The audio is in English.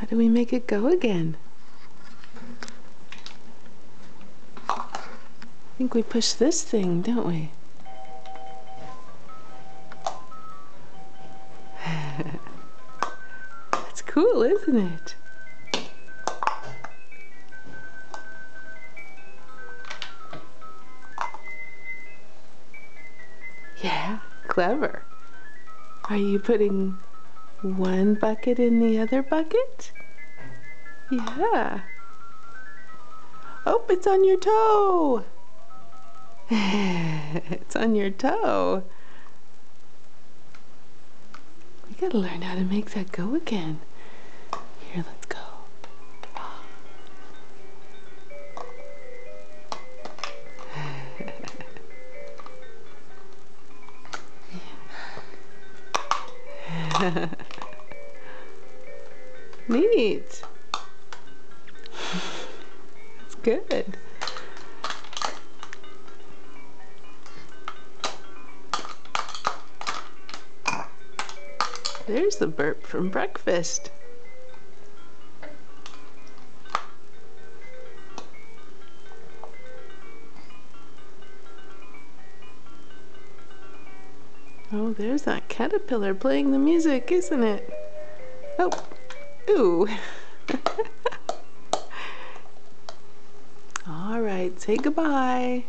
do we make it go again? I think we push this thing, don't we? That's cool, isn't it? Yeah, clever. Are you putting one bucket in the other bucket? Yeah. Oh, it's on your toe. It's on your toe. We gotta learn how to make that go again. Here, let's go. Neat. That's good. There's the burp from breakfast. Oh, there's that caterpillar playing the music, isn't it? Oh, ooh. All right, say goodbye.